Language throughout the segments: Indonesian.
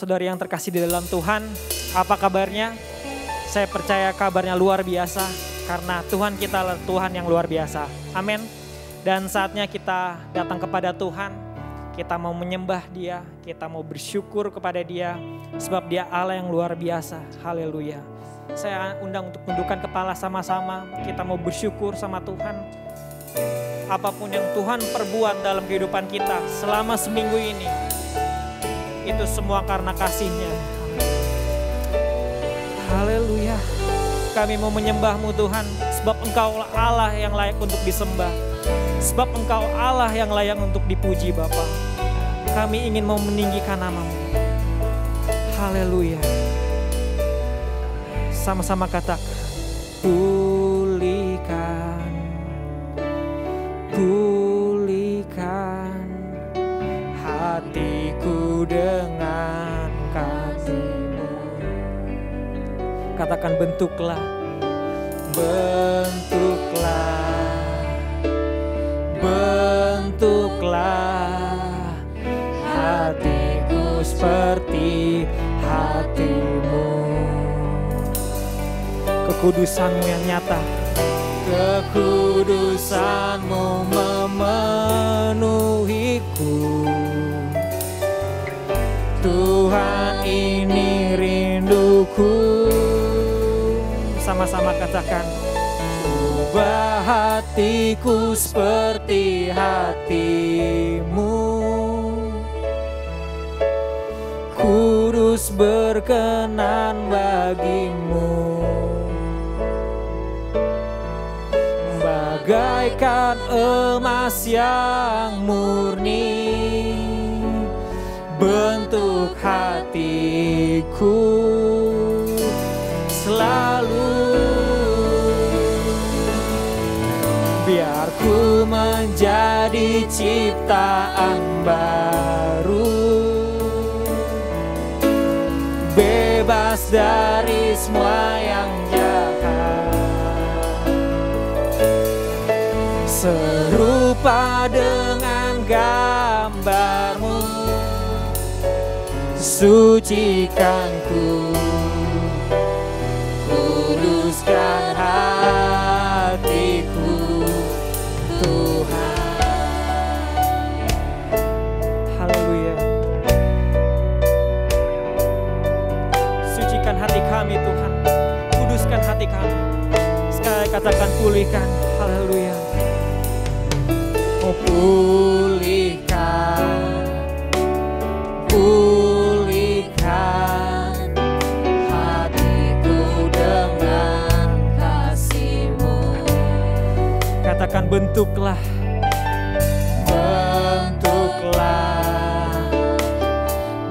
Saudara yang terkasih di dalam Tuhan, apa kabarnya? Saya percaya kabarnya luar biasa karena Tuhan kita adalah Tuhan yang luar biasa. Amin. Dan saatnya kita datang kepada Tuhan, kita mau menyembah Dia, kita mau bersyukur kepada Dia sebab Dia Allah yang luar biasa. Haleluya. Saya undang untuk tundukkan kepala sama-sama, kita mau bersyukur sama Tuhan. Apapun yang Tuhan perbuat dalam kehidupan kita selama seminggu ini, itu semua karena kasih-Nya. Haleluya. Kami mau menyembah-Mu Tuhan, sebab Engkau Allah yang layak untuk disembah. Sebab Engkau Allah yang layak untuk dipuji Bapa. Kami ingin mau meninggikan nama-Mu. Haleluya. Sama-sama katakan, pulihkan, pulihkan hatiku dengan kasih-Mu. Katakan, bentuklah, bentuklah, bentuklah hatiku seperti hati-Mu. Kekudusan-Mu yang nyata, kekudusan-Mu memenuhiku. Tuhan, ini rinduku. Sama-sama katakan, ubah hatiku seperti hati-Mu. Kudus berkenan bagi-Mu. Bagaikan emas yang murni, bentuk hatiku selalu. Biar ku menjadi ciptaan baru, bebas dari semua yang jahat. Serupa dengan gambar-Mu, sucikan ku, kuduskan hatiku, Tuhan. Haleluya. Sucikan hati kami Tuhan, kuduskan hati kami. Sekali katakan, pulihkan. Haleluya. Oh, pulihkan, pulihkan hatiku dengan kasih-Mu. Katakan, bentuklah, bentuklah,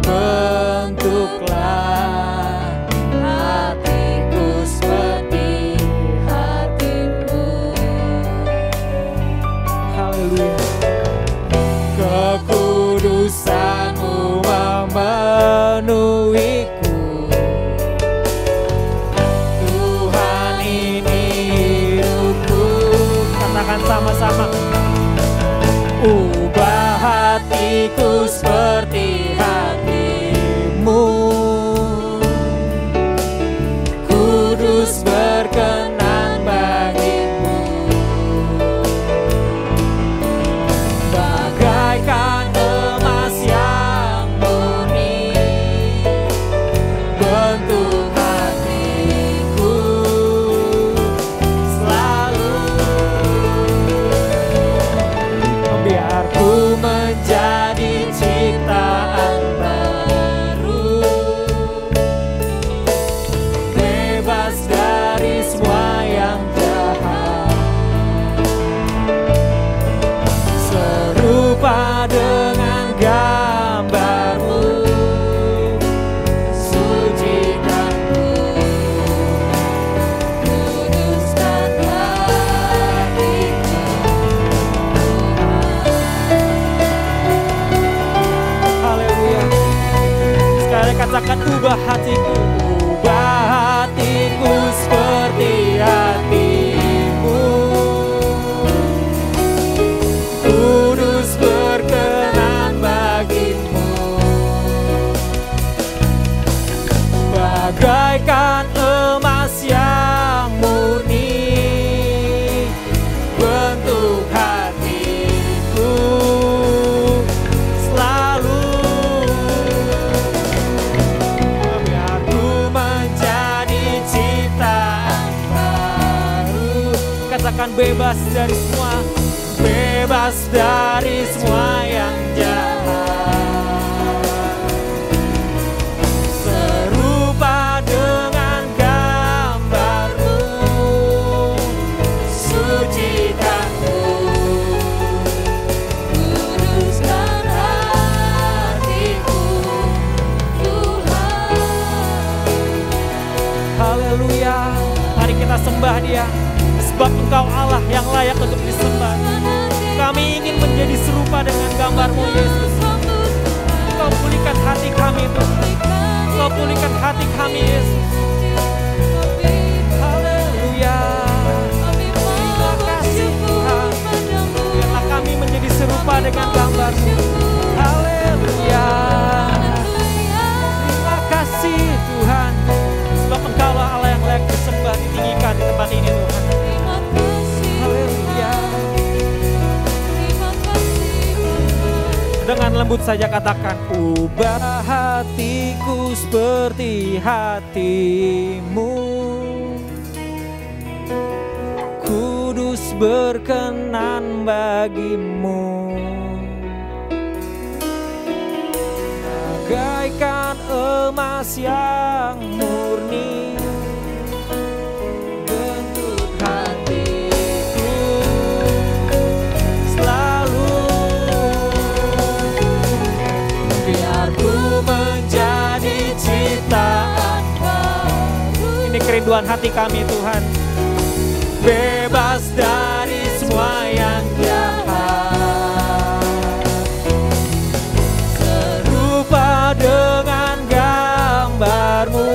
bentuklah hatiku seperti hati-Mu. Haleluya. Kekudusan-Mu memenuhiku. Tuhan, ini hidupku. Katakan sama-sama, ubah hatiku seperti hati-Mu. Kudus berkenan bagi-Mu. Bagaikan emas yang murni, bentuk hatiku selalu. Biar ku menjadi ciptaan baru, bebas dari semua yang jahat. Serupa dengan gambar-Mu, sucikan ku, kuduskan hatiku. Haleluya. Sekali katakan, ubah hatiku, ubah hatiku seperti hati-Mu. Kudus berkenan bagi-Mu. bagaikan emas yang murni, bentuk hatiku selalu. Biar ku menjadi ciptaan baru. Katakan bebas dari semua, bebas dari semua yang jahat, serupa dengan gambarmu, sucikanku, kuduskan hatiku, Tuhan. Haleluya, mari kita sembah Dia, sebab Engkau Allah yang layak untuk disembah. Kami ingin menjadi serupa dengan gambar-Mu, Yesus. Engkau pulihkan hati kami, Tuhan. Engkau pulihkan hati kami, Yesus. Haleluya. Terima kasih, Tuhan. Biarlah kami menjadi serupa dengan gambar-Mu. Haleluya. Terima kasih, Tuhan. Sebab Engkaulah Allah yang layak disembah, ditinggikan di tempat ini, Tuhan. Haleluya. Dengan lembut saja katakan, ubah hatiku seperti hatimu, kudus berkenan bagimu, bagaikan emas yang murni, bentuk hatiku selalu. Biar ku menjadi ciptaan baru. Ini kerinduan hati kami, Tuhan. Bebas dari semua yang jahat, serupa dengan gambar-Mu,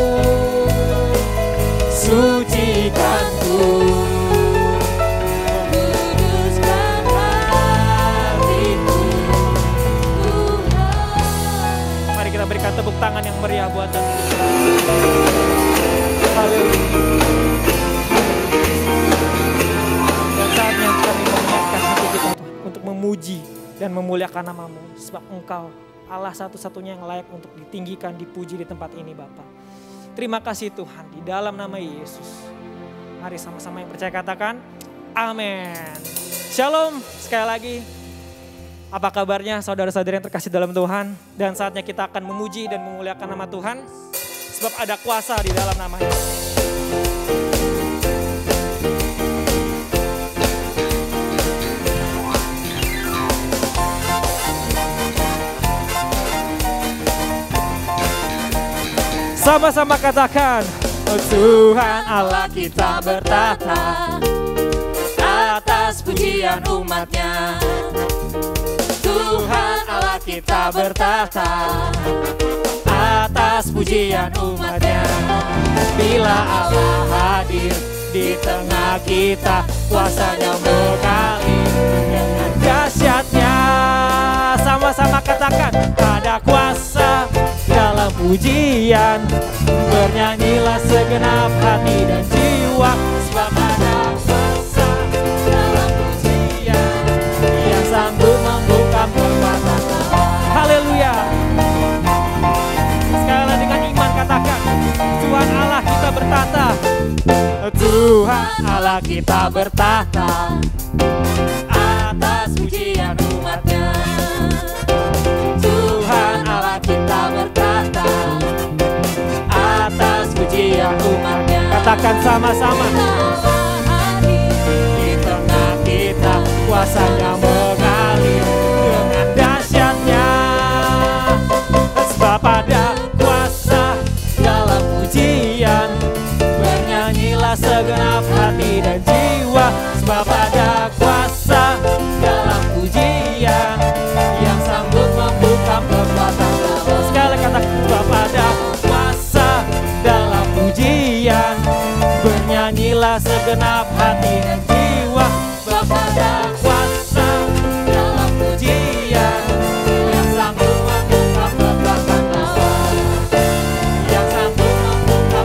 sucikanku, kuduskan hatiku, Tuhan. Mari kita berikan tepuk tangan yang meriah buat Tuhan. Haleluya. Dan saatnya kami menyiapkan hati kita, Tuhan, untuk memuji dan memuliakan nama-Mu, sebab Engkau Allah satu-satunya yang layak untuk ditinggikan, dipuji di tempat ini, Bapa. Terima kasih Tuhan, di dalam nama Yesus. Mari sama-sama yang percaya katakan, amin. Shalom, sekali lagi. Apa kabarnya saudara-saudara yang terkasih dalam Tuhan? Dan saatnya kita akan memuji dan memuliakan nama Tuhan, sebab ada kuasa di dalam namanya. Sama-sama katakan, oh Tuhan Allah kita bertata atas pujian umat-Nya. Tuhan Allah kita bertata atas pujian umat-Nya. Bila Allah hadir di tengah kita, kuasa-Nya mengalir dengan dahsyatnya. Sama-sama katakan, ada kuasa dalam pujian, bernyanyilah segenap hati dan jiwa, sebab ada kuasa dalam pujian yang sanggup membungkam kekuatan Allah. Haleluya. Sekali lagi dengan iman katakan, Tuhan Allah kita bertata, Tuhan Allah kita bertata atas pujian umat-Nya. Tuhan Allah kita bertata atas pujian umat-Nya. Katakan sama-sama, di tengah kita kuasa-Nya mengalir dengan dahsyatnya. Sebab ada kuasa dalam pujian, bernyanyilah segenap hati dan jiwa. Sebab ada kuasa dalam pujian yang sanggup membungkam kekuatan Allah. Sekali katakan, sebab ada kuasa dalam pujian, bernyanyilah segenap hati dan jiwa. Sebab ada kuasa dalam pujian yang sanggup membungkam kekuatan Allah, yang sanggup membungkam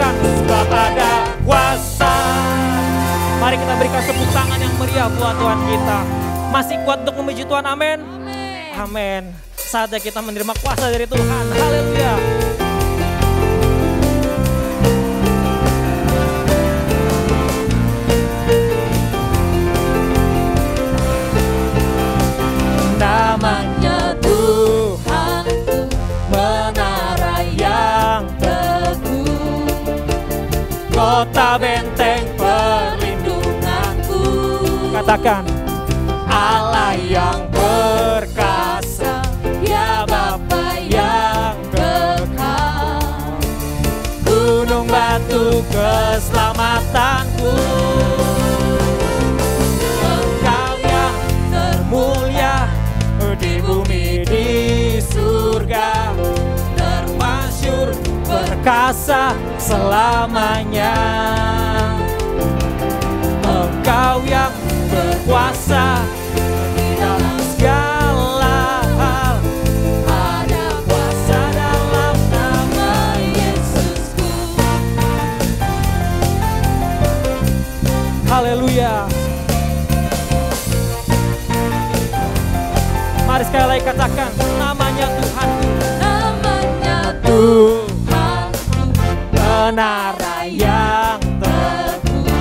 katakan sebab ada kuasa. Mari kita berikan tepuk tangan yang meriah buat Tuhan kita. Masih kuat untuk memuji Tuhan, amin. Amin. Saatnya kita menerima kuasa dari Tuhan. Haleluya. Namanya Tuhan, menara yang teguh, kota benteng perlindunganku. Katakan Allah yang perkasa, ya Bapa yang kekal, gunung batu keselamatanku. Engkau yang termulia di bumi di surga, termasyur perkasa selamanya. Engkau yang berkuasa di dalam segala hal, ada kuasa dalam nama Yesusku. haleluya. Mari sekali lagi katakan namanya Tuhanku. Namanya Tuhanku, Menara yang teguh,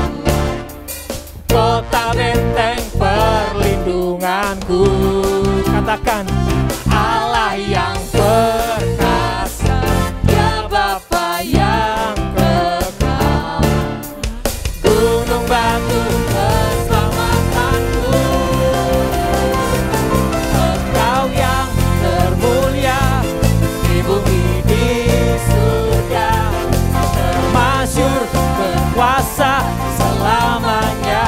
kota benteng perlindunganku. Katakan Allah yang perkasa, ya Bapa yang kekal, gunung batu keselamatanku. Engkau yang termulia di bumi di surga, termasyur berkuasa selamanya.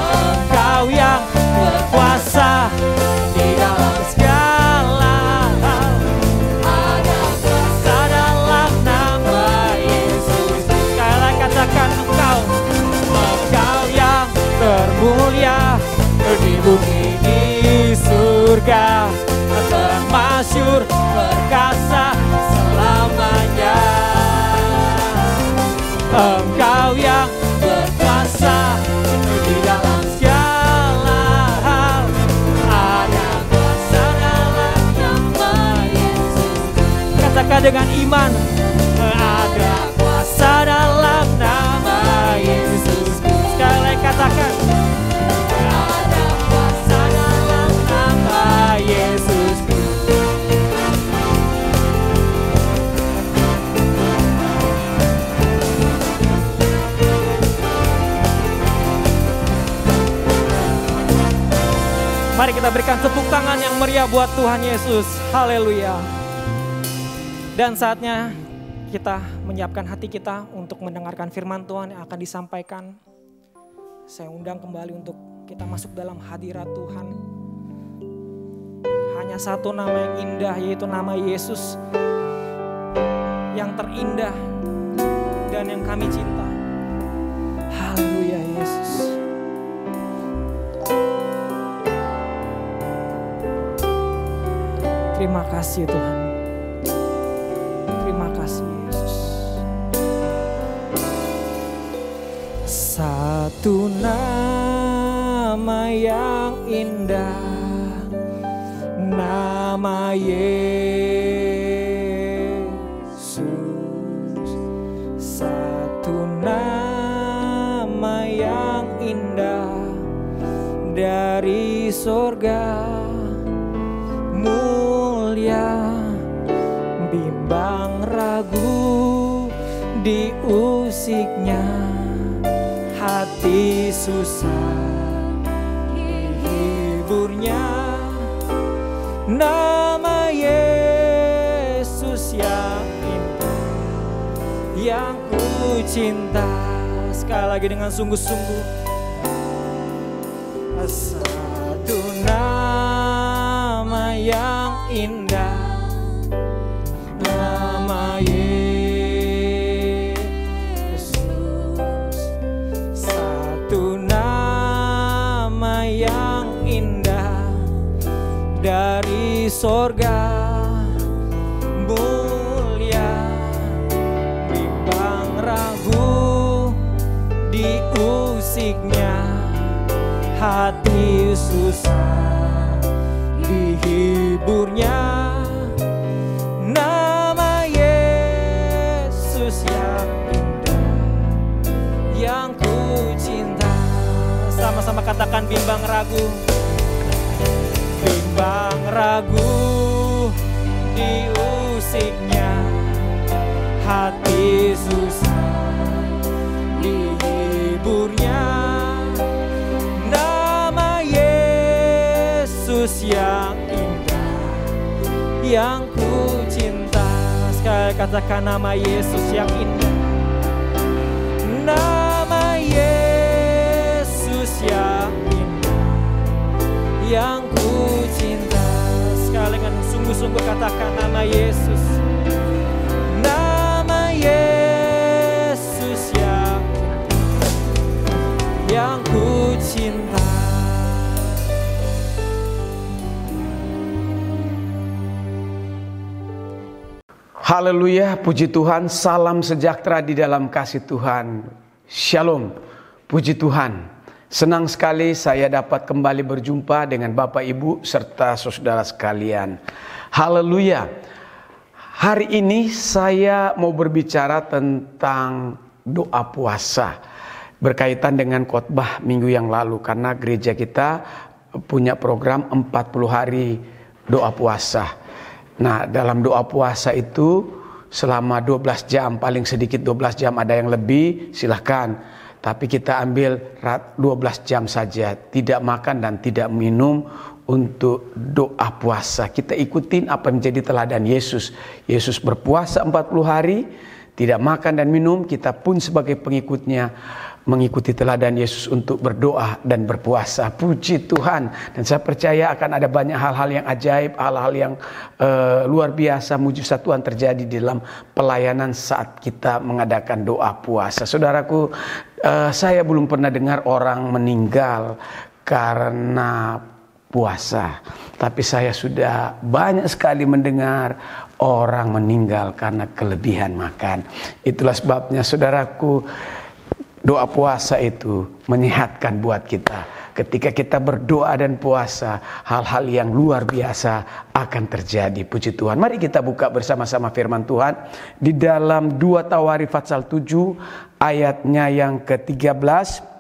Engkau yang berkuasa di dalam segala hal, ada kuasa dalam nama Yesus. sekali lagi katakan engkau yang termulia di bumi di surga, termasyur perkasa selamanya. Engkau yang berkuasa di dalam segala hal, ada kuasa dalam nama Yesus. katakan dengan iman. Ada kuasa dalam nama Yesus. Sekali lagi katakan Ada kuasa dalam nama Yesus. Mari kita berikan tepuk tangan yang meriah buat Tuhan Yesus. Haleluya. Dan saatnya kita menyiapkan hati kita untuk mendengarkan firman Tuhan yang akan disampaikan. Saya undang kembali untuk kita masuk dalam hadirat Tuhan. Hanya satu nama yang indah, yaitu nama Yesus. Yang terindah dan yang kami cinta. Haleluya Yesus. Terima kasih Tuhan. Terima kasih Yesus. Satu nama yang indah, nama Yesus. Satu nama yang indah dari sorga, mulia, bimbang ragu diusiknya, hati susah hiburnya. Nama Yesus yang indah, yang ku cinta. Sekali lagi dengan sungguh-sungguh. Satu nama yang indah, nama Yesus. Satu nama yang indah dari sorga, mulia, usiknya hati susah, dihiburnya nama Yesus yang indah, yang ku cinta. Sama-sama katakan bimbang ragu. Bimbang ragu diusiknya hati susah, dihiburnya nama Yesus yang indah, yang ku cinta. Sekali katakan nama Yesus yang indah, nama Yesus yang indah, yang ku cinta. Sekali dengan sungguh-sungguh katakan nama Yesus, nama Yesus yang ku cinta. Haleluya, puji Tuhan, salam sejahtera di dalam kasih Tuhan. Shalom, puji Tuhan. Senang sekali saya dapat kembali berjumpa dengan Bapak Ibu serta saudara sekalian. Haleluya. Hari ini saya mau berbicara tentang doa puasa berkaitan dengan khotbah minggu yang lalu, karena gereja kita punya program 40 hari doa puasa. Nah, dalam doa puasa itu selama 12 jam, paling sedikit 12 jam, ada yang lebih silahkan. Tapi kita ambil 12 jam saja, tidak makan dan tidak minum untuk doa puasa. Kita ikutin apa yang menjadi teladan Yesus. Yesus berpuasa 40 hari, tidak makan dan minum. Kita pun sebagai pengikutnya mengikuti teladan Yesus untuk berdoa dan berpuasa. Puji Tuhan. Dan saya percaya akan ada banyak hal-hal yang ajaib, hal-hal yang luar biasa, mujizat Tuhan terjadi di dalam pelayanan saat kita mengadakan doa puasa. Saudaraku, saya belum pernah dengar orang meninggal karena puasa. Tapi saya sudah banyak sekali mendengar orang meninggal karena kelebihan makan. Itulah sebabnya saudaraku, doa puasa itu menyehatkan buat kita. Ketika kita berdoa dan puasa, hal-hal yang luar biasa akan terjadi. Puji Tuhan. Mari kita buka bersama-sama firman Tuhan di dalam 2 Tawarikh pasal 7 ayatnya yang ke-13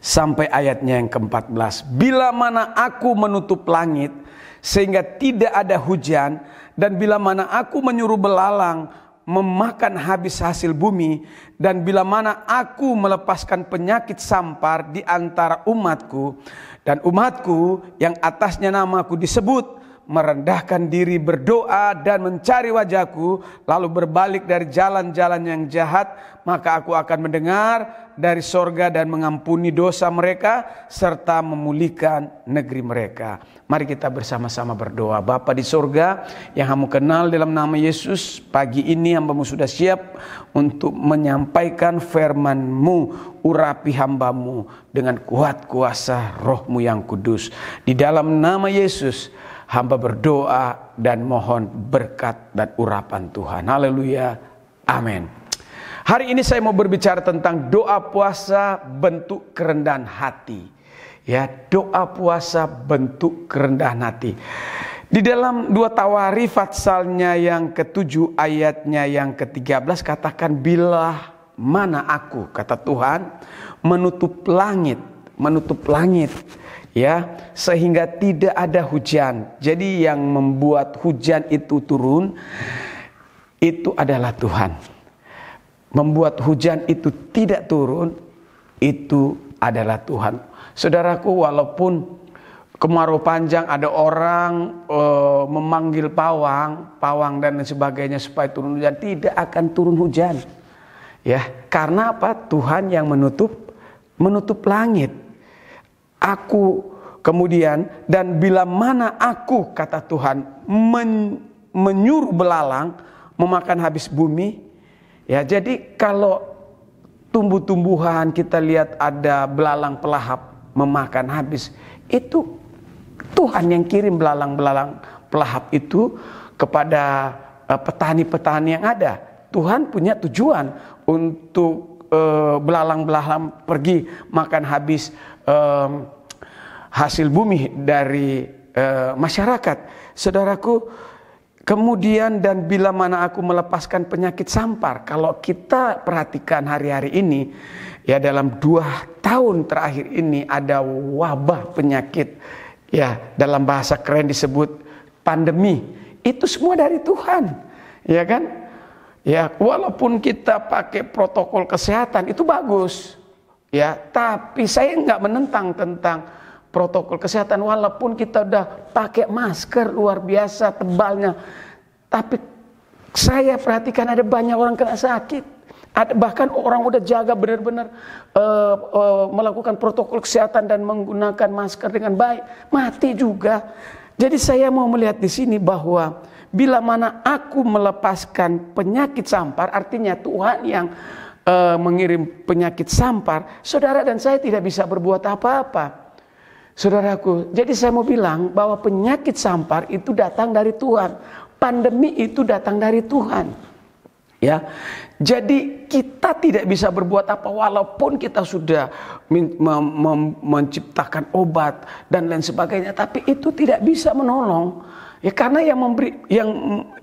sampai ayatnya yang ke-14. Bila mana aku menutup langit sehingga tidak ada hujan, dan bila mana aku menyuruh belalang memakan habis hasil bumi, dan bila mana aku melepaskan penyakit sampar di antara umatku, dan umatku yang atasnya namaku disebut merendahkan diri, berdoa dan mencari wajahku, lalu berbalik dari jalan-jalan yang jahat, maka aku akan mendengar dari sorga dan mengampuni dosa mereka serta memulihkan negeri mereka. Mari kita bersama-sama berdoa. Bapa di sorga yang Kamu kenal dalam nama Yesus, pagi ini hamba-Mu sudah siap untuk menyampaikan firman-Mu. Urapi hamba-Mu dengan kuat kuasa Roh-Mu yang kudus. Di dalam nama Yesus hamba berdoa dan mohon berkat dan urapan Tuhan. Haleluya. Amin. Hari ini saya mau berbicara tentang doa puasa bentuk kerendahan hati. Ya, doa puasa bentuk kerendahan hati. Di dalam 2 Tawarikh pasalnya yang ke-7 ayatnya yang ke-13 katakan, bila mana aku, kata Tuhan, menutup langit, ya, sehingga tidak ada hujan. Jadi yang membuat hujan itu turun itu adalah Tuhan. Membuat hujan itu tidak turun itu adalah Tuhan. Saudaraku, walaupun kemarau panjang, ada orang memanggil pawang dan sebagainya supaya turun hujan, tidak akan turun hujan. Ya, karena apa? Tuhan yang menutup langit. Aku kemudian, dan bila mana aku, kata Tuhan, menyuruh belalang memakan habis bumi. Ya, jadi kalau tumbuh-tumbuhan kita lihat ada belalang pelahap memakan habis, itu Tuhan yang kirim belalang-belalang pelahap itu kepada petani-petani yang ada. Tuhan punya tujuan untuk belalang-belalang pergi makan habis hasil bumi dari masyarakat. Saudaraku, kemudian dan bila mana aku melepaskan penyakit sampar. Kalau kita perhatikan hari-hari ini, ya dalam 2 tahun terakhir ini ada wabah penyakit, ya dalam bahasa keren disebut pandemi. Itu semua dari Tuhan, ya kan? Ya, walaupun kita pakai protokol kesehatan itu bagus, ya. Tapi saya nggak menentang tentang protokol kesehatan, walaupun kita udah pakai masker luar biasa tebalnya. Tapi saya perhatikan ada banyak orang kena sakit. Ada bahkan orang udah jaga benar-benar melakukan protokol kesehatan dan menggunakan masker dengan baik, mati juga. Jadi saya mau melihat di sini bahwa bila mana aku melepaskan penyakit sampar, artinya Tuhan yang mengirim penyakit sampar, saudara dan saya tidak bisa berbuat apa-apa. Saudaraku, jadi saya mau bilang bahwa penyakit sampar itu datang dari Tuhan. Pandemi itu datang dari Tuhan. Ya. Jadi kita tidak bisa berbuat apa walaupun kita sudah menciptakan obat dan lain sebagainya, tapi itu tidak bisa menolong. Ya karena yang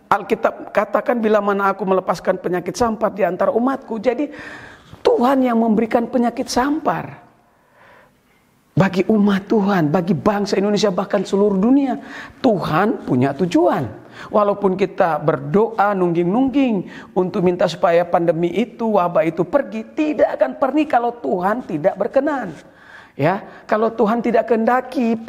Alkitab katakan bila mana aku melepaskan penyakit sampar di antara umatku. Jadi Tuhan yang memberikan penyakit sampar. Bagi umat Tuhan, bagi bangsa Indonesia, bahkan seluruh dunia, Tuhan punya tujuan. Walaupun kita berdoa nungging-nungging untuk minta supaya pandemi itu, wabah itu pergi, tidak akan pergi kalau Tuhan tidak berkenan. Ya, kalau Tuhan tidak kehendaki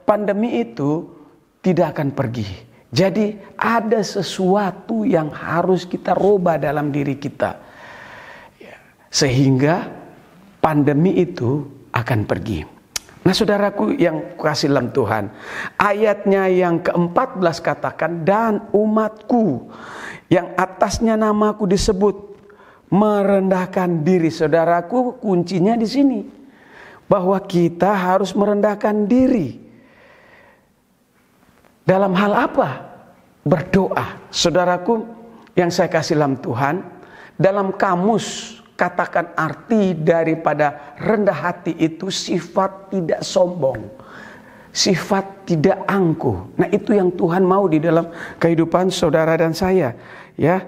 pandemi itu tidak akan pergi. Jadi ada sesuatu yang harus kita rubah dalam diri kita, ya, sehingga pandemi itu akan pergi. Nah saudaraku yang kasih dalam Tuhan, ayatnya yang ke-14 katakan, dan umatku yang atasnya namaku disebut merendahkan diri. Saudaraku, kuncinya di sini bahwa kita harus merendahkan diri. Dalam hal apa? Berdoa. Saudaraku yang saya kasih dalam Tuhan, dalam kamus katakan arti daripada rendah hati itu sifat tidak sombong, sifat tidak angkuh. Nah itu yang Tuhan mau di dalam kehidupan saudara dan saya, ya,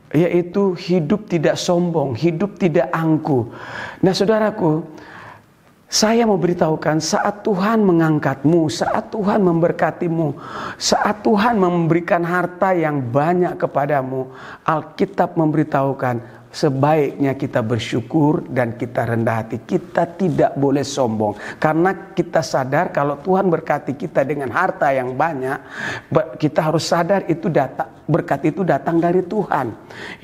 yaitu hidup tidak sombong, hidup tidak angkuh. Nah saudaraku, saya mau beritahukan saat Tuhan mengangkatmu, saat Tuhan memberkatimu, saat Tuhan memberikan harta yang banyak kepadamu, Alkitab memberitahukan sebaiknya kita bersyukur dan kita rendah hati. Kita tidak boleh sombong. Karena kita sadar kalau Tuhan berkati kita dengan harta yang banyak, kita harus sadar itu berkat itu datang dari Tuhan.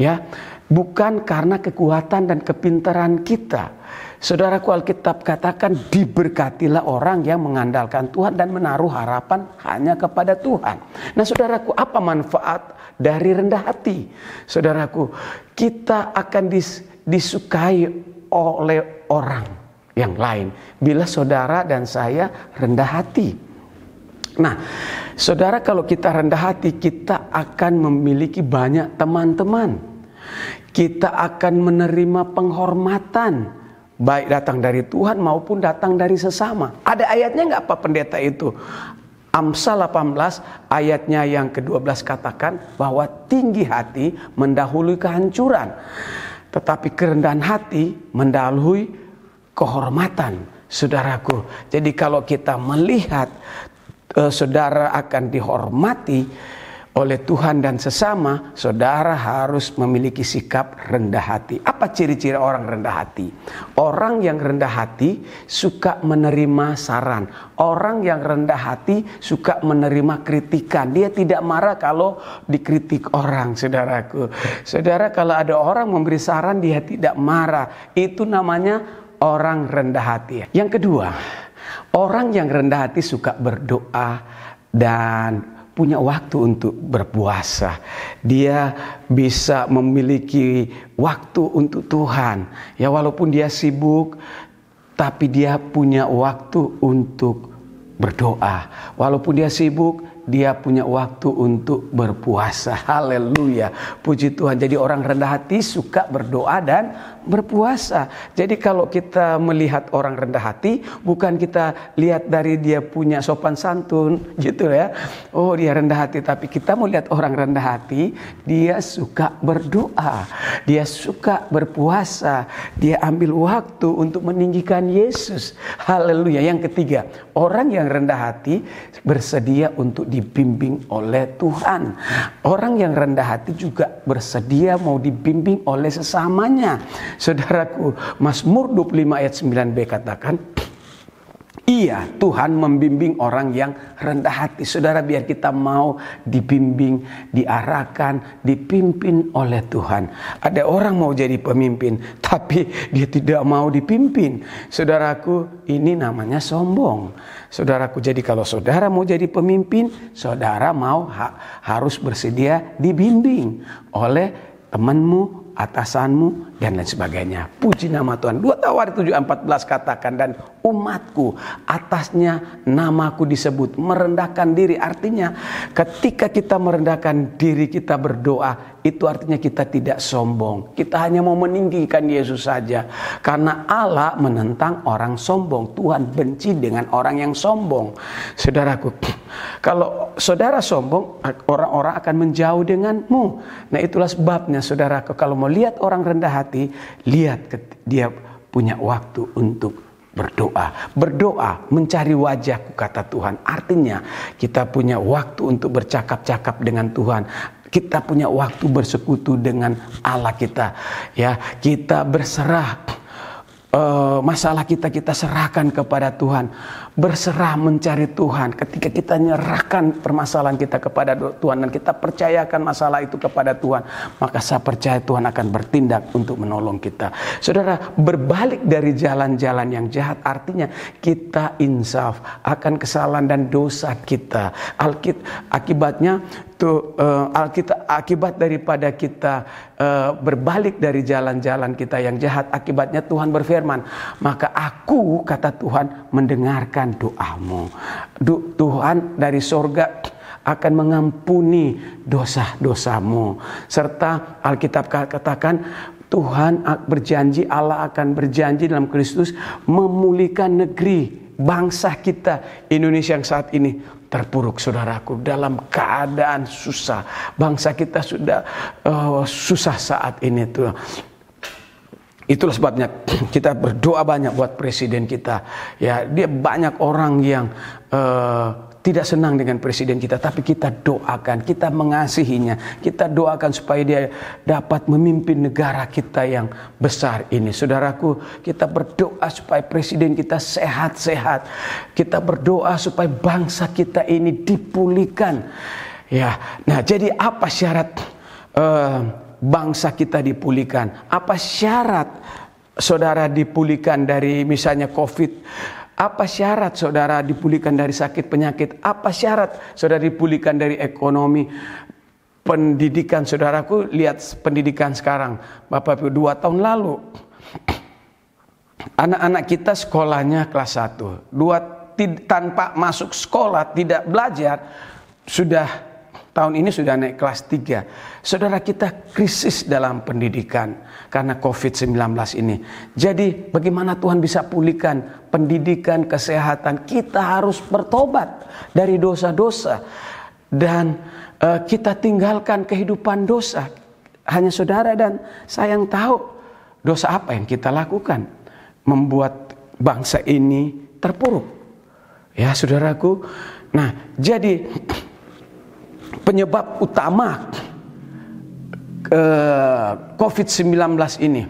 Ya, bukan karena kekuatan dan kepintaran kita. Saudaraku, Alkitab katakan diberkatilah orang yang mengandalkan Tuhan dan menaruh harapan hanya kepada Tuhan. Nah saudaraku, apa manfaat dari rendah hati? Saudaraku, kita akan disukai oleh orang yang lain bila saudara dan saya rendah hati. Nah saudara, kalau kita rendah hati, kita akan memiliki banyak teman-teman. Kita akan menerima penghormatan, baik datang dari Tuhan maupun datang dari sesama. Ada ayatnya nggak Pak Pendeta itu? Amsal 18 ayatnya yang ke-12 katakan bahwa tinggi hati mendahului kehancuran, tetapi kerendahan hati mendahului kehormatan. Saudaraku, jadi kalau kita melihat saudara akan dihormati oleh Tuhan dan sesama, saudara harus memiliki sikap rendah hati. Apa ciri-ciri orang rendah hati? Orang yang rendah hati suka menerima saran. Orang yang rendah hati suka menerima kritikan. Dia tidak marah kalau dikritik orang, saudaraku. Saudara, kalau ada orang memberi saran, dia tidak marah. Itu namanya orang rendah hati. Yang kedua, orang yang rendah hati suka berdoa dan punya waktu untuk berpuasa. Dia bisa memiliki waktu untuk Tuhan. Ya walaupun dia sibuk, tapi dia punya waktu untuk berdoa. Walaupun dia sibuk, dia punya waktu untuk berpuasa. Haleluya, puji Tuhan. Jadi orang rendah hati suka berdoa dan berpuasa. Jadi kalau kita melihat orang rendah hati, bukan kita lihat dari dia punya sopan santun gitu ya, oh dia rendah hati, tapi kita melihat orang rendah hati, dia suka berdoa, dia suka berpuasa, dia ambil waktu untuk meninggikan Yesus. Haleluya. Yang ketiga, orang yang rendah hati bersedia untuk dibimbing oleh Tuhan. Orang yang rendah hati juga bersedia mau dibimbing oleh sesamanya. Saudaraku, Mazmur 25 ayat 9b katakan, iya, Tuhan membimbing orang yang rendah hati. Saudara, biar kita mau dibimbing, diarahkan, dipimpin oleh Tuhan. Ada orang mau jadi pemimpin, tapi dia tidak mau dipimpin. Saudaraku, ini namanya sombong. Saudaraku, jadi kalau saudara mau jadi pemimpin, saudara mau harus bersedia dibimbing oleh temanmu, atasanmu, dan lain sebagainya. Puji nama Tuhan. 2 Tawarik 7:14 katakan, dan umatku atasnya namaku disebut. Merendahkan diri, artinya ketika kita merendahkan diri, kita berdoa, itu artinya kita tidak sombong. Kita hanya mau meninggikan Yesus saja. Karena Allah menentang orang sombong. Tuhan benci dengan orang yang sombong. Saudaraku, kalau saudara sombong, orang-orang akan menjauh denganmu. Nah, itulah sebabnya saudaraku, kalau mau lihat orang rendah hati, lihat dia punya waktu untuk berdoa. Berdoa, mencari wajahku, kata Tuhan. Artinya kita punya waktu untuk bercakap-cakap dengan Tuhan. Kita punya waktu bersekutu dengan Allah kita. Ya, kita berserah. Masalah kita serahkan kepada Tuhan. Berserah mencari Tuhan. Ketika kita nyerahkan permasalahan kita kepada Tuhan dan kita percayakan masalah itu kepada Tuhan, maka saya percaya Tuhan akan bertindak untuk menolong kita. Saudara, berbalik dari jalan-jalan yang jahat artinya kita insaf akan kesalahan dan dosa kita. Akibatnya akibat daripada kita berbalik dari jalan-jalan kita yang jahat, akibatnya Tuhan berfirman, maka aku, kata Tuhan, mendengarkan doamu. Tuhan dari sorga akan mengampuni dosa-dosamu. Serta Alkitab katakan Tuhan berjanji, Allah akan berjanji dalam Kristus memulihkan negeri bangsa kita Indonesia yang saat ini terpuruk, saudaraku, dalam keadaan susah. Bangsa kita sudah susah saat ini tuh. Itulah sebabnya kita berdoa banyak buat presiden kita. Ya, dia banyak orang yang tidak senang dengan presiden kita, tapi kita doakan, kita mengasihinya, kita doakan supaya dia dapat memimpin negara kita yang besar ini. Saudaraku, kita berdoa supaya presiden kita sehat-sehat. Kita berdoa supaya bangsa kita ini dipulihkan. Ya, nah jadi apa syarat bangsa kita dipulihkan? Apa syarat saudara dipulihkan dari misalnya COVID? Apa syarat saudara dipulihkan dari sakit penyakit? Apa syarat saudara dipulihkan dari ekonomi? Pendidikan, saudaraku, lihat pendidikan sekarang. Bapak Ibu, 2 tahun lalu anak-anak kita sekolahnya kelas 1. Tanpa masuk sekolah, tidak belajar, sudah tahun ini sudah naik kelas 3. Saudara, kita krisis dalam pendidikan karena COVID-19 ini. Jadi bagaimana Tuhan bisa pulihkan pendidikan, kesehatan? Kita harus bertobat dari dosa-dosa. Dan kita tinggalkan kehidupan dosa. Hanya saudara dan saya yang tahu dosa apa yang kita lakukan. Membuat bangsa ini terpuruk. Ya, saudaraku. Nah, jadi penyebab utama COVID-19 ini,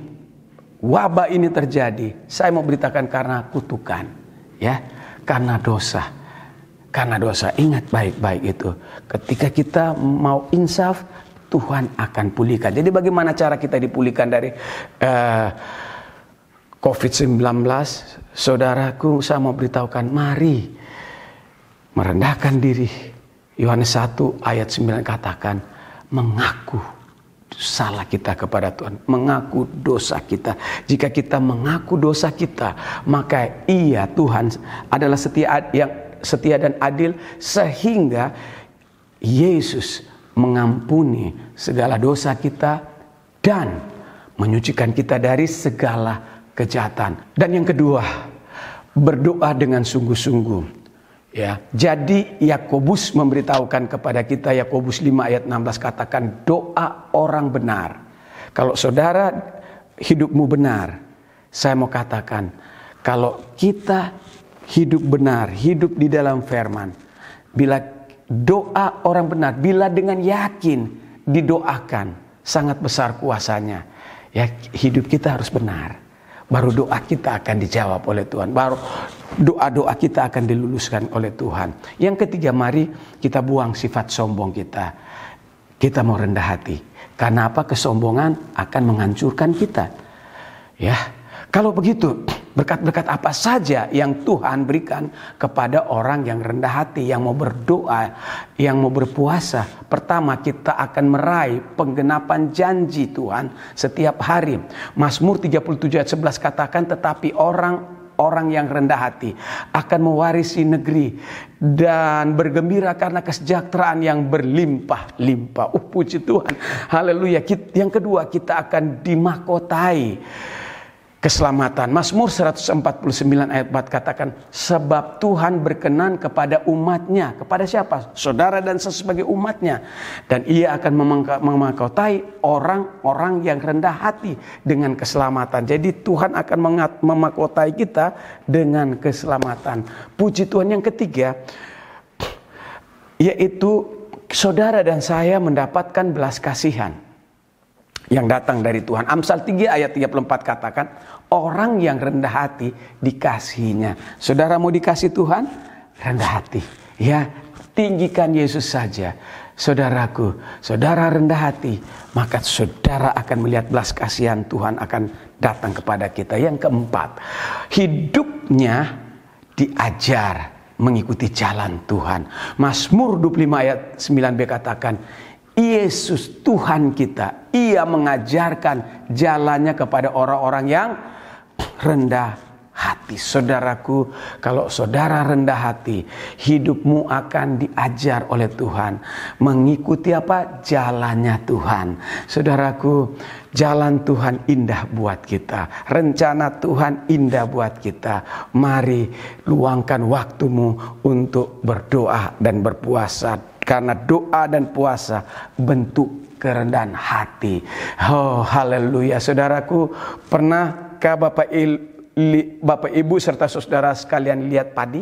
wabah ini terjadi, saya mau beritakan karena kutukan, ya, karena dosa. Karena dosa, ingat baik-baik itu. Ketika kita mau insaf, Tuhan akan pulihkan. Jadi bagaimana cara kita dipulihkan dari COVID-19? Saudaraku, saya mau beritahukan, mari merendahkan diri. Yohanes 1 ayat 9 katakan, mengaku salah kita kepada Tuhan, mengaku dosa kita. Jika kita mengaku dosa kita, maka Ia, Tuhan, adalah setia dan adil, sehingga Yesus mengampuni segala dosa kita dan menyucikan kita dari segala kejahatan. Dan yang kedua, berdoa dengan sungguh-sungguh. Ya, jadi Yakobus memberitahukan kepada kita, Yakobus 5 ayat 16 katakan doa orang benar. Kalau saudara hidupmu benar, saya mau katakan kalau kita hidup benar, hidup di dalam firman, bila doa orang benar, bila dengan yakin didoakan, sangat besar kuasanya. Ya, hidup kita harus benar. Baru doa kita akan dijawab oleh Tuhan. Baru doa-doa kita akan diluluskan oleh Tuhan. Yang ketiga, mari kita buang sifat sombong kita. Kita mau rendah hati. Karena apa? Kesombongan akan menghancurkan kita. Ya, kalau begitu, berkat-berkat apa saja yang Tuhan berikan kepada orang yang rendah hati, yang mau berdoa, yang mau berpuasa. Pertama, kita akan meraih penggenapan janji Tuhan setiap hari. Mazmur 37 ayat 11 katakan, tetapi orang yang rendah hati akan mewarisi negeri dan bergembira karena kesejahteraan yang berlimpah-limpah. Puji Tuhan. Haleluya. Yang kedua, kita akan dimahkotai keselamatan. Mazmur 149 ayat 4 katakan, sebab Tuhan berkenan kepada umatnya. Kepada siapa? Saudara dan saya sebagai umatnya. Dan ia akan memahkotai orang-orang yang rendah hati dengan keselamatan. Jadi Tuhan akan memahkotai kita dengan keselamatan. Puji Tuhan. Yang ketiga, yaitu saudara dan saya mendapatkan belas kasihan yang datang dari Tuhan. Amsal 3 ayat 34 katakan, orang yang rendah hati dikasihinya. Saudara mau dikasih Tuhan? Rendah hati. Ya, tinggikan Yesus saja. Saudaraku, saudara rendah hati, maka saudara akan melihat belas kasihan Tuhan akan datang kepada kita. Yang keempat, hidupnya diajar mengikuti jalan Tuhan. Mazmur 25 ayat 9b katakan, Yesus Tuhan kita, ia mengajarkan jalannya kepada orang-orang yang rendah hati. Saudaraku, kalau saudara rendah hati, hidupmu akan diajar oleh Tuhan. Mengikuti apa? Jalannya Tuhan. Saudaraku, jalan Tuhan indah buat kita. Rencana Tuhan indah buat kita. Mari luangkan waktumu untuk berdoa dan berpuasa. Karena doa dan puasa bentuk kerendahan hati. Oh, haleluya. Saudaraku, pernahkah Bapak Ibu serta saudara sekalian lihat padi?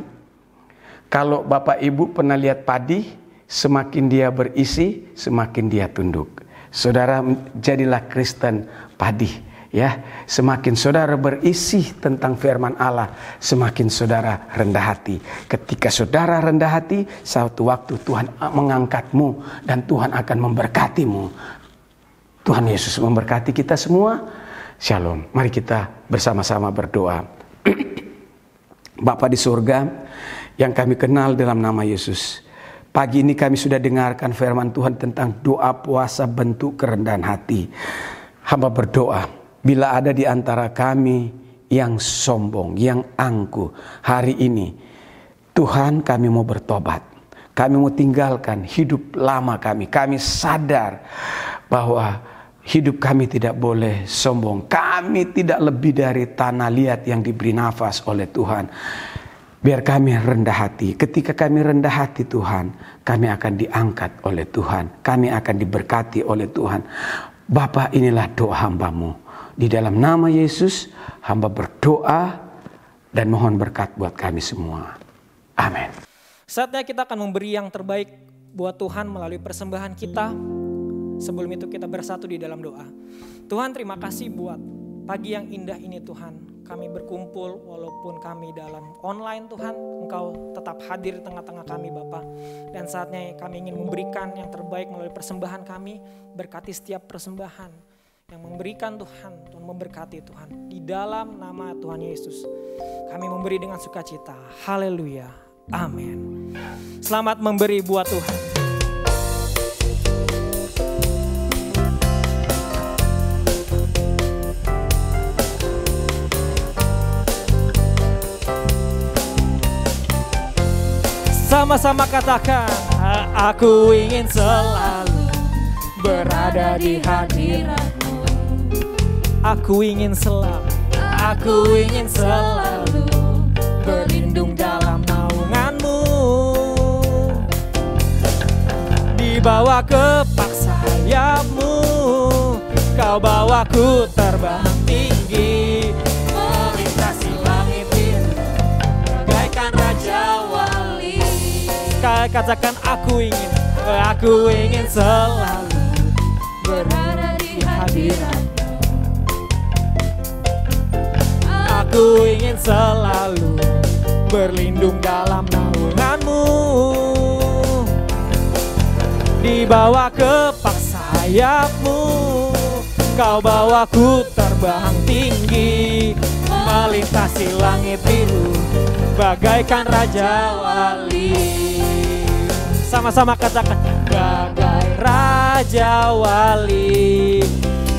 Kalau Bapak Ibu pernah lihat padi, semakin dia berisi, semakin dia tunduk. Saudara, jadilah Kristen padi. Ya, semakin saudara berisi tentang firman Allah, semakin saudara rendah hati. Ketika saudara rendah hati, suatu waktu Tuhan mengangkatmu dan Tuhan akan memberkatimu. Tuhan Yesus memberkati kita semua. Shalom. Mari kita bersama-sama berdoa. Bapa di surga, yang kami kenal dalam nama Yesus. Pagi ini kami sudah dengarkan firman Tuhan tentang doa puasa bentuk kerendahan hati. Hamba berdoa, bila ada di antara kami yang sombong, yang angkuh hari ini, Tuhan, kami mau bertobat. Kami mau tinggalkan hidup lama kami. Kami sadar bahwa hidup kami tidak boleh sombong. Kami tidak lebih dari tanah liat yang diberi nafas oleh Tuhan. Biar kami rendah hati. Ketika kami rendah hati Tuhan, kami akan diangkat oleh Tuhan. Kami akan diberkati oleh Tuhan. Bapa, inilah doa hamba-Mu. Di dalam nama Yesus, hamba berdoa dan mohon berkat buat kami semua. Amin. Saatnya kita akan memberi yang terbaik buat Tuhan melalui persembahan kita. Sebelum itu kita bersatu di dalam doa. Tuhan, terima kasih buat pagi yang indah ini Tuhan. Kami berkumpul walaupun kami dalam online Tuhan. Engkau tetap hadir di tengah-tengah kami Bapa. Dan saatnya kami ingin memberikan yang terbaik melalui persembahan kami. Berkati setiap persembahan yang memberikan Tuhan memberkati Tuhan. Di dalam nama Tuhan Yesus kami memberi dengan sukacita. Haleluya. Amin. Selamat memberi buat Tuhan. Sama-sama katakan Aku ingin selalu berada di hadirat-Mu. Aku ingin selalu berlindung dalam naungan-Mu. Dibawa kepak sayap-Mu, Kau bawaku terbang tinggi, melintasi langit biru, bagaikan Raja Wali. Katakan aku ingin selalu berada di hadirat-Mu. Aku ingin selalu berlindung dalam naungan-Mu. Di bawah kepak sayap-Mu, Kau bawaku terbang tinggi, melintasi langit biru, bagaikan Raja Wali. Sama-sama katakan, bagai Raja Wali,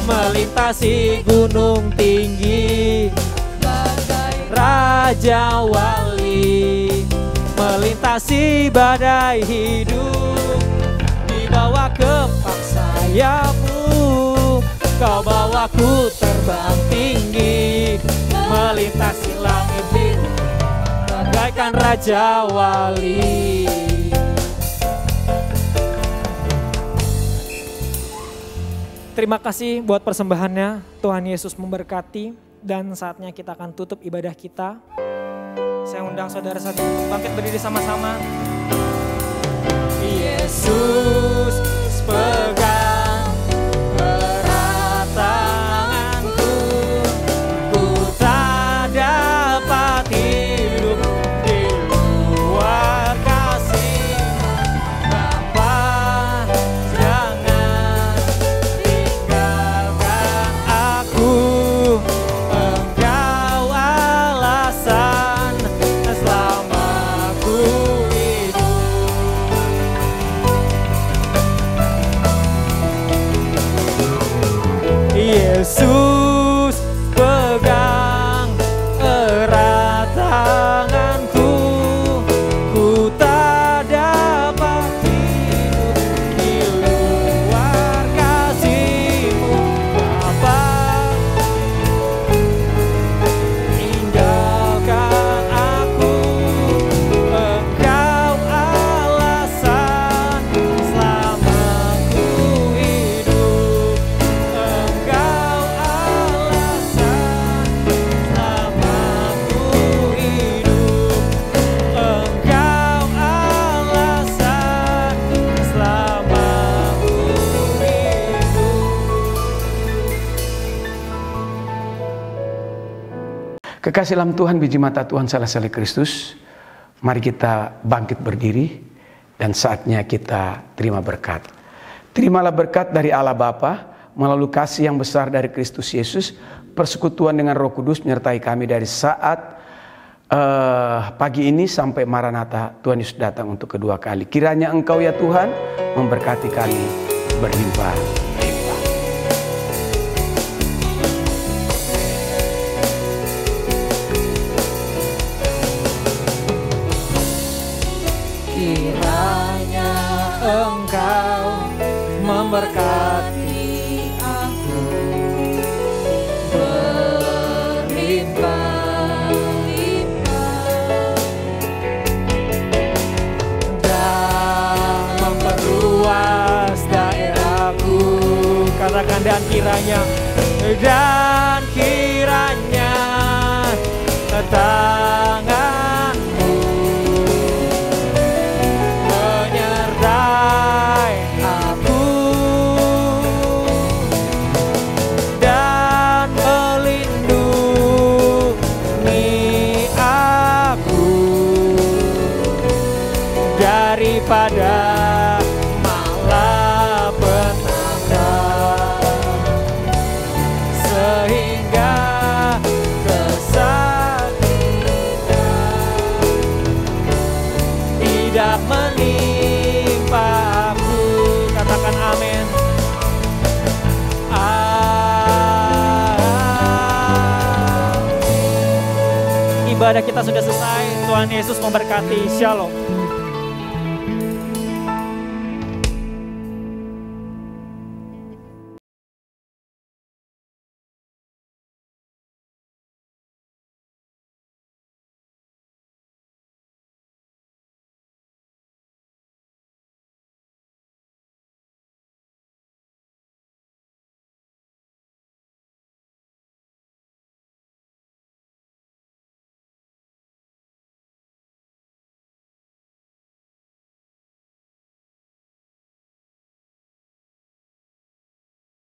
melintasi gunung tinggi. Bagai Raja Wali, melintasi badai hidup. Di bawah kepak sayap-Mu, Kau bawaku terbang tinggi, melintasi langit biru, bagaikan Raja Wali. Terima kasih buat persembahannya. Tuhan Yesus memberkati. Dan saatnya kita akan tutup ibadah kita. Saya undang saudara-saudara untuk bangkit berdiri sama-sama. Yesus pegang erat tanganku, ku tak dapat hidup di luar kasih. Bapa, jangan tinggalkan aku. Engkau alasan selama ku hidup. Yesus pegang erat tanganku, ku tak dapat hidup di luar kasih-Mu. Bapa, tinggalkan aku. Engkau alasan selama ku hidup. Engkau alasan selama ku hidup. Engkau alasan selama ku hidup. Kekasih dalam Tuhan, biji mata Tuhan salah-salah Kristus, mari kita bangkit berdiri dan saatnya kita terima berkat. Terimalah berkat dari Allah Bapa melalui kasih yang besar dari Kristus Yesus, persekutuan dengan Roh Kudus menyertai kami dari saat pagi ini sampai Maranatha Tuhan Yesus datang untuk kedua kali. Kiranya Engkau ya Tuhan memberkati kami berlimpah. Kiranya Engkau memberkati aku berlimpah-limpah dan memperluas daerahku. Katakan dan kiranya tangan-Mu menyertai aku dan melindungi aku daripada malapetaka, sehingga kesakitan tidak menimpa aku. Katakan amin. Ibadah kita sudah selesai. Tuhan Yesus memberkati. Shalom.